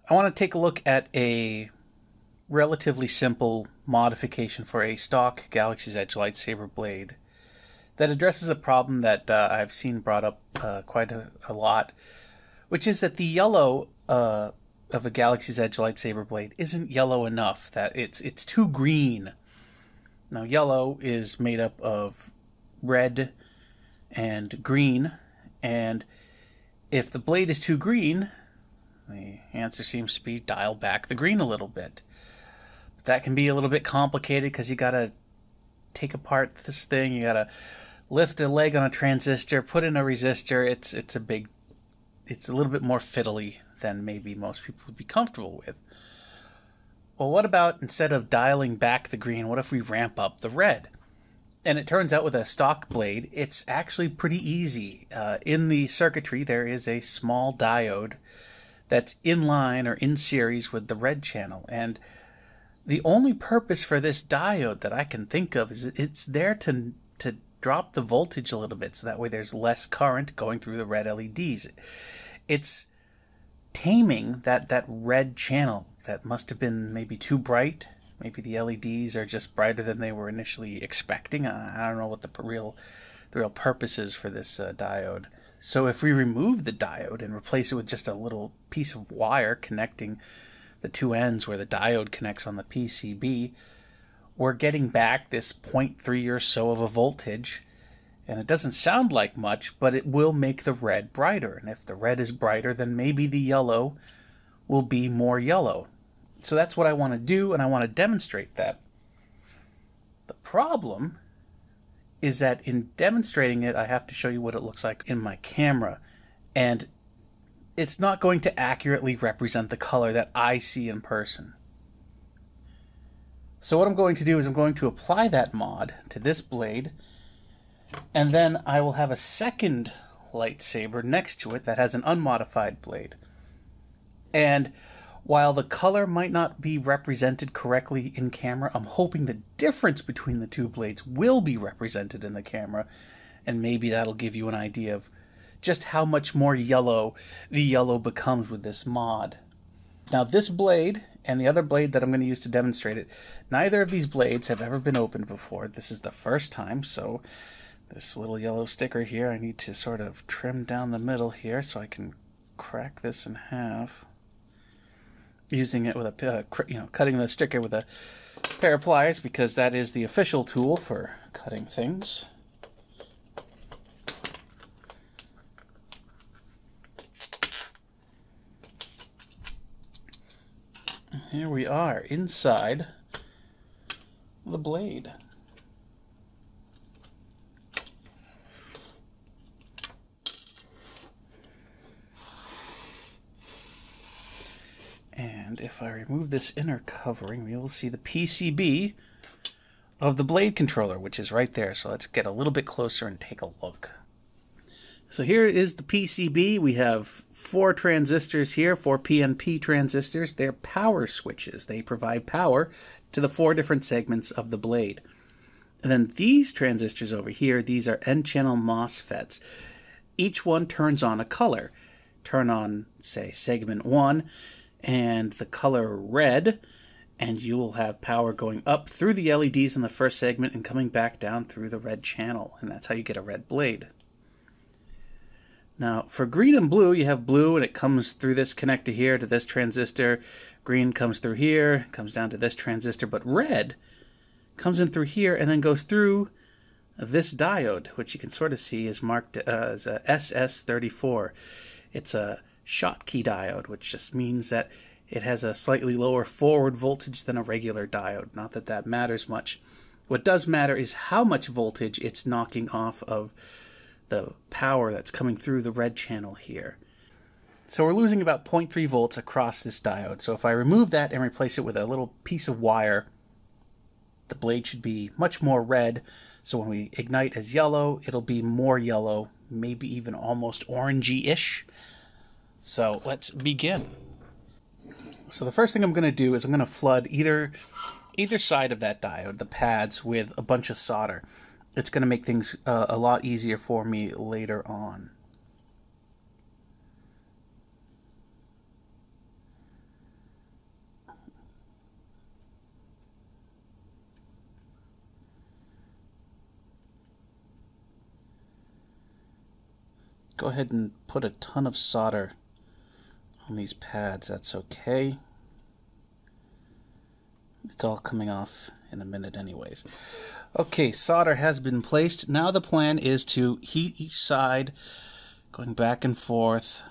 I want to take a look at a relatively simple modification for a stock Galaxy's Edge lightsaber blade that addresses a problem that I've seen brought up quite a lot, which is that the yellow of a Galaxy's Edge lightsaber blade isn't yellow enough, that it's too green. Now, yellow is made up of red and green, and if the blade is too green, the answer seems to be dial back the green a little bit. But that can be a little bit complicated because you gotta take apart this thing, you gotta lift a leg on a transistor, put in a resistor. It's a little bit more fiddly than maybe most people would be comfortable with. Well, what about instead of dialing back the green, what if we ramp up the red? And it turns out with a stock blade, it's actually pretty easy. In the circuitry, there is a small diode that's in line or in series with the red channel. And the only purpose for this diode that I can think of is it's there to drop the voltage a little bit, so that way there's less current going through the red LEDs. It's taming that red channel that must have been maybe too bright. Maybe the LEDs are just brighter than they were initially expecting. I don't know what the real purpose is for this diode. So if we remove the diode and replace it with just a little piece of wire connecting the two ends where the diode connects on the PCB, we're getting back this 0.3 or so of a voltage. And it doesn't sound like much, but it will make the red brighter. And if the red is brighter, then maybe the yellow will be more yellow. So that's what I want to do, and I want to demonstrate that. The problem is that in demonstrating it, I have to show you what it looks like in my camera. And it's not going to accurately represent the color that I see in person. So what I'm going to do is I'm going to apply that mod to this blade, and then I will have a second lightsaber next to it that has an unmodified blade. And while the color might not be represented correctly in camera, I'm hoping the difference between the two blades will be represented in the camera, and maybe that'll give you an idea of just how much more yellow the yellow becomes with this mod. Now, this blade and the other blade that I'm going to use to demonstrate it, neither of these blades have ever been opened before. This is the first time, so this little yellow sticker here, I need to sort of trim down the middle here so I can crack this in half. Using it with a, cutting the sticker with a pair of pliers, because that is the official tool for cutting things. Here we are inside the blade. And if I remove this inner covering, we will see the PCB of the blade controller, which is right there. So let's get a little bit closer and take a look. So here is the PCB. We have 4 transistors here, 4 PNP transistors. They're power switches. They provide power to the 4 different segments of the blade. And then these transistors over here, these are N-channel MOSFETs. Each one turns on a color. Turn on, say, segment 1, and the color red, and you will have power going up through the LEDs in the first segment and coming back down through the red channel, and that's how you get a red blade. Now, for green and blue, you have blue, and it comes through this connector here to this transistor. Green comes through here, comes down to this transistor, but red comes in through here and then goes through this diode, which you can sort of see is marked as a SS34. It's a Schottky diode, which just means that it has a slightly lower forward voltage than a regular diode. Not that that matters much. What does matter is how much voltage it's knocking off of the power that's coming through the red channel here. So we're losing about 0.3 volts across this diode. So if I remove that and replace it with a little piece of wire, the blade should be much more red. So when we ignite as yellow, it'll be more yellow, maybe even almost orangey-ish. So let's begin. So the first thing I'm going to do is I'm going to flood either side of that diode, the pads, with a bunch of solder. It's going to make things a lot easier for me later on. go ahead and put a ton of solder on these pads. That's okay. It's all coming off in a minute anyways. Okay, solder has been placed. Now the plan is to heat each side, going back and forth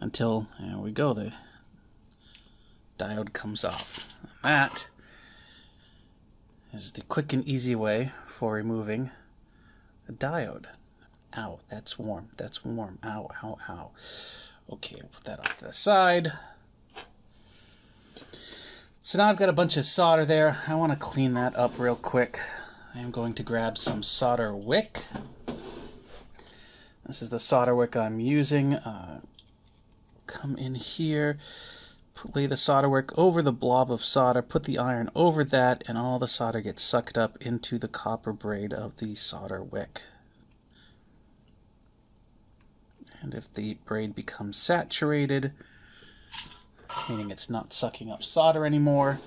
until, there we go, the diode comes off. That is the quick and easy way for removing a diode. Ow, that's warm. That's warm. Ow, ow, ow. Okay, I'll put that off to the side. So now I've got a bunch of solder there. I want to clean that up real quick. I am going to grab some solder wick. This is the solder wick I'm using. Come in here, lay the solder wick over the blob of solder, put the iron over that, and all the solder gets sucked up into the copper braid of the solder wick. And if the braid becomes saturated, meaning it's not sucking up solder anymore,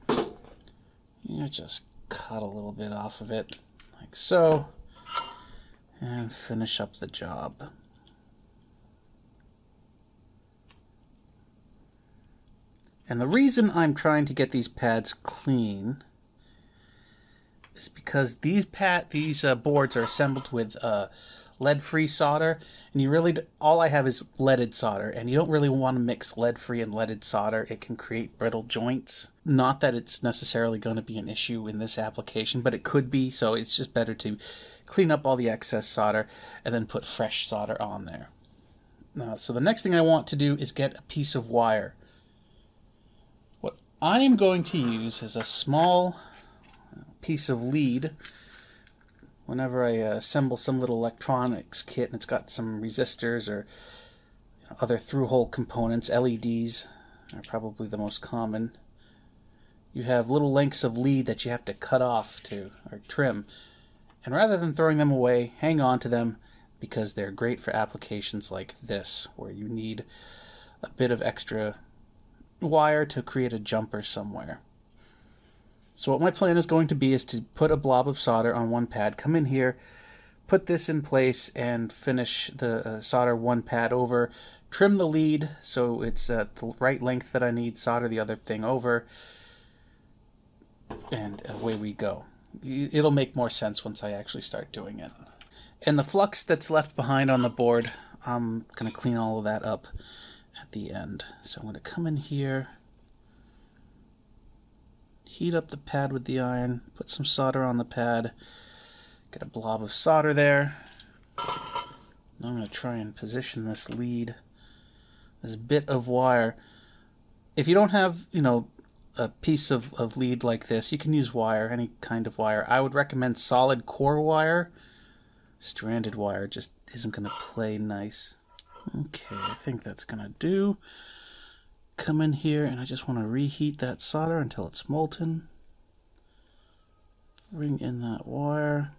you just cut a little bit off of it, like so, and finish up the job. And the reason I'm trying to get these pads clean is because these boards are assembled with lead-free solder, and you really, all I have is leaded solder, and you don't really want to mix lead-free and leaded solder. It can create brittle joints. Not that it's necessarily going to be an issue in this application, but it could be, so it's just better to clean up all the excess solder and then put fresh solder on there. So the next thing I want to do is get a piece of wire. What I am going to use is a small piece of lead. Whenever I assemble some little electronics kit and it's got some resistors or other through-hole components, LEDs are probably the most common. You have little lengths of lead that you have to cut off or trim. And rather than throwing them away, hang on to them because they're great for applications like this, where you need a bit of extra wire to create a jumper somewhere. So what my plan is going to be is to put a blob of solder on one pad, come in here, put this in place, and finish the solder one pad over, trim the lead so it's at the right length that I need, solder the other thing over, and away we go. It'll make more sense once I actually start doing it. And the flux that's left behind on the board, I'm going to clean all of that up at the end. So I'm going to come in here, heat up the pad with the iron, put some solder on the pad, get a blob of solder there. Now I'm going to try and position this lead, this bit of wire. If you don't have, a piece of lead like this, you can use wire, any kind of wire. I would recommend solid core wire. Stranded wire just isn't going to play nice. Okay, I think that's going to do. Come in here and I just want to reheat that solder until it's molten. Bring in that wire.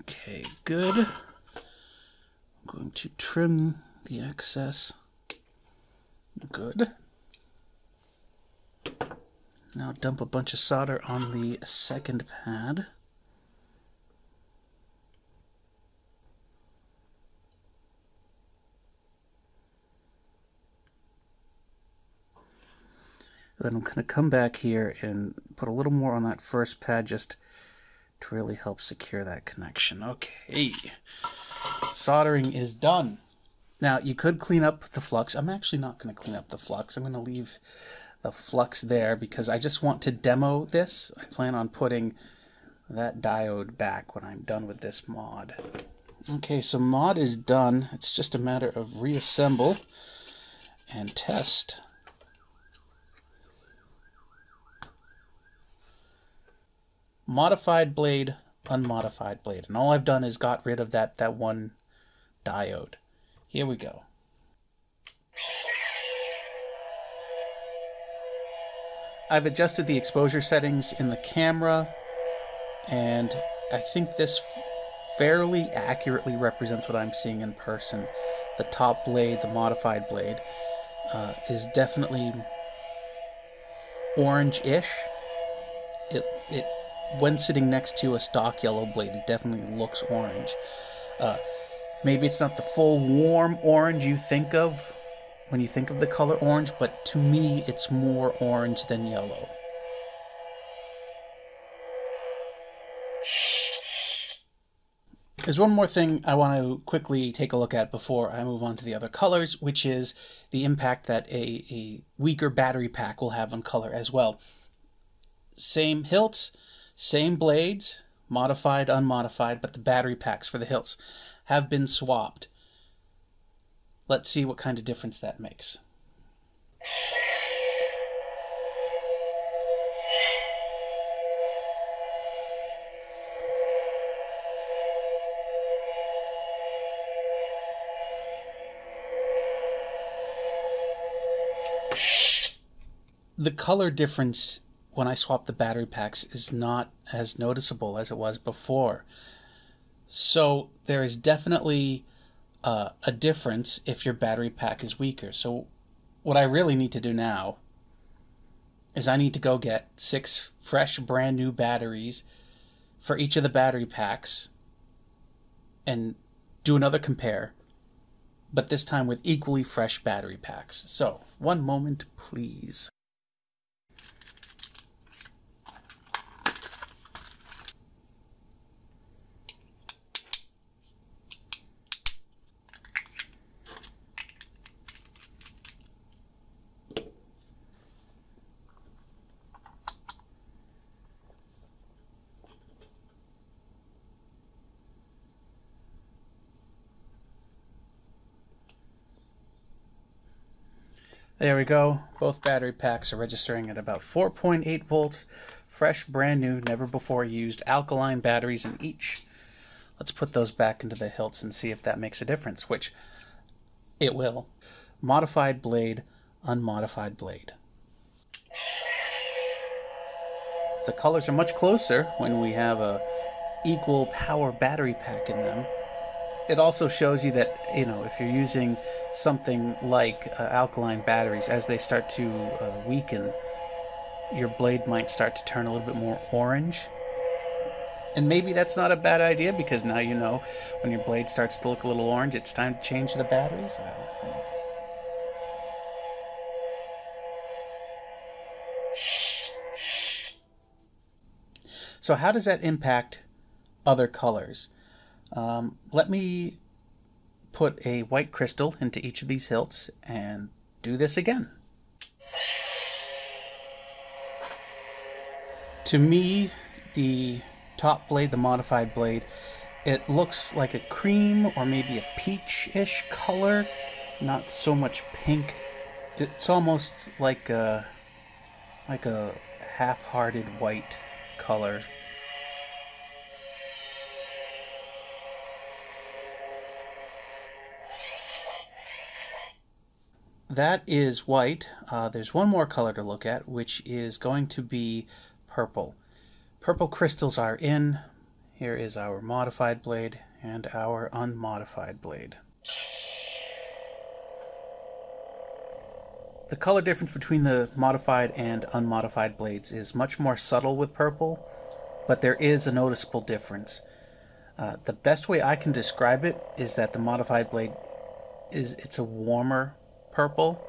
Okay, good. I'm going to trim the excess. Good. Now dump a bunch of solder on the second pad. Then I'm going to come back here and put a little more on that first pad just to really help secure that connection. Okay, soldering is done. Now you could clean up the flux. I'm actually not going to clean up the flux. I'm going to leave the flux there because I just want to demo this. I plan on putting that diode back when I'm done with this mod. Okay, so mod is done. It's just a matter of reassemble and test. Modified blade, unmodified blade. And all I've done is got rid of that one diode. Here we go. I've adjusted the exposure settings in the camera, and I think this fairly accurately represents what I'm seeing in person. The top blade, the modified blade, is definitely orange-ish. it when sitting next to a stock yellow blade, it definitely looks orange. Maybe it's not the full warm orange you think of when you think of the color orange, but to me it's more orange than yellow. There's one more thing I want to quickly take a look at before I move on to the other colors, which is the impact that a weaker battery pack will have on color as well. Same hilts, same blades, modified, unmodified, but the battery packs for the hilts have been swapped. Let's see what kind of difference that makes. The color difference when I swap the battery packs is not as noticeable as it was before. So there is definitely a difference if your battery pack is weaker. So what I really need to do now is I need to go get 6 fresh brand new batteries for each of the battery packs and do another compare, but this time with equally fresh battery packs. So one moment, please. There we go. Both battery packs are registering at about 4.8 volts. Fresh, brand new, never before used alkaline batteries in each. Let's put those back into the hilts and see if that makes a difference, which it will. Modified blade, unmodified blade. The colors are much closer when we have a equal power battery pack in them. It also shows you that, if you're using something like alkaline batteries, as they start to weaken, your blade might start to turn a little bit more orange. And maybe that's not a bad idea, because now you know when your blade starts to look a little orange, it's time to change the batteries. So how does that impact other colors? Let me put a white crystal into each of these hilts and do this again. To me, the top blade, the modified blade, it looks like a cream or maybe a peach-ish color, not so much pink. It's almost like a half-hearted white color. That is white. There's one more color to look at, which is going to be purple. Purple crystals are in. Here is our modified blade and our unmodified blade. The color difference between the modified and unmodified blades is much more subtle with purple, but there is a noticeable difference. The best way I can describe it is that the modified blade it's a warmer purple.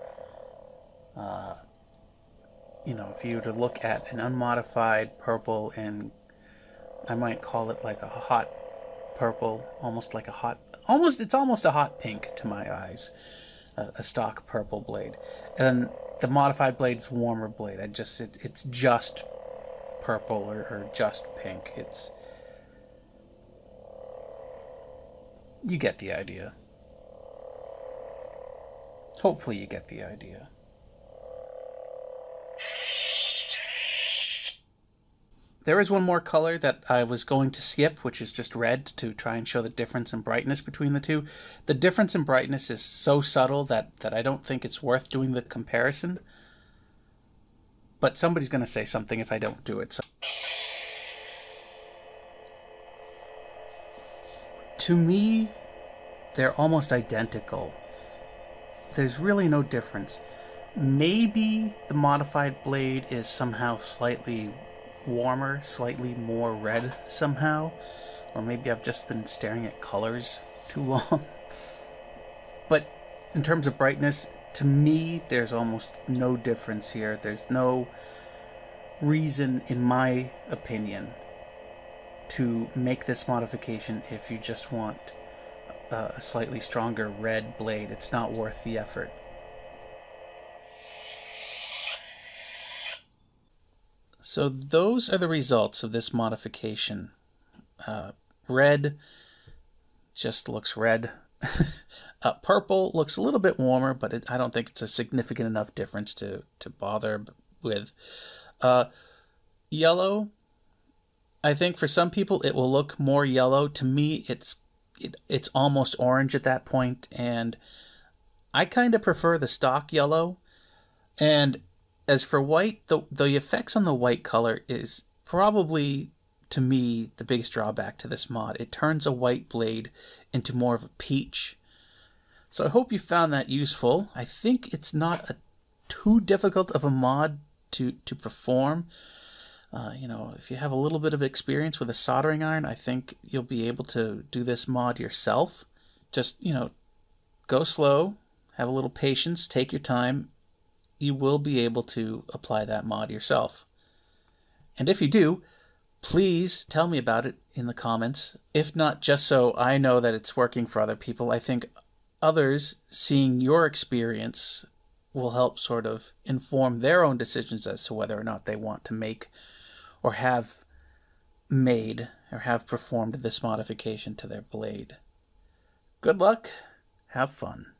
If you were to look at an unmodified purple, and I might call it like a hot purple, it's almost a hot pink to my eyes, a stock purple blade. And then the modified blade's warmer blade. It's just purple or just pink. You get the idea. Hopefully you get the idea. There is one more color that I was going to skip, which is just red, to try and show the difference in brightness between the two. The difference in brightness is so subtle that I don't think it's worth doing the comparison. But somebody's going to say something if I don't do it. So, to me, they're almost identical. There's really no difference. Maybe the modified blade is somehow slightly warmer, slightly more red somehow. Or maybe I've just been staring at colors too long. But in terms of brightness, to me, there's almost no difference here. There's no reason, in my opinion, to make this modification if you just want a slightly stronger red blade. It's not worth the effort. So those are the results of this modification. Red just looks red. Purple looks a little bit warmer, but I don't think it's a significant enough difference to bother with. Yellow, I think for some people it will look more yellow. To me, it's almost orange at that point, and I kind of prefer the stock yellow. And as for white, the effects on the white color is probably, to me, the biggest drawback to this mod. It turns a white blade into more of a peach. So I hope you found that useful. I think it's not too difficult of a mod to perform. If you have a little bit of experience with a soldering iron, I think you'll be able to do this mod yourself. Just, go slow, have a little patience, take your time. You will be able to apply that mod yourself. And if you do, please tell me about it in the comments. If not, just so I know that it's working for other people. I think others seeing your experience will help sort of inform their own decisions as to whether or not they want to make or have made or have performed this modification to their blade. Good luck. Have fun.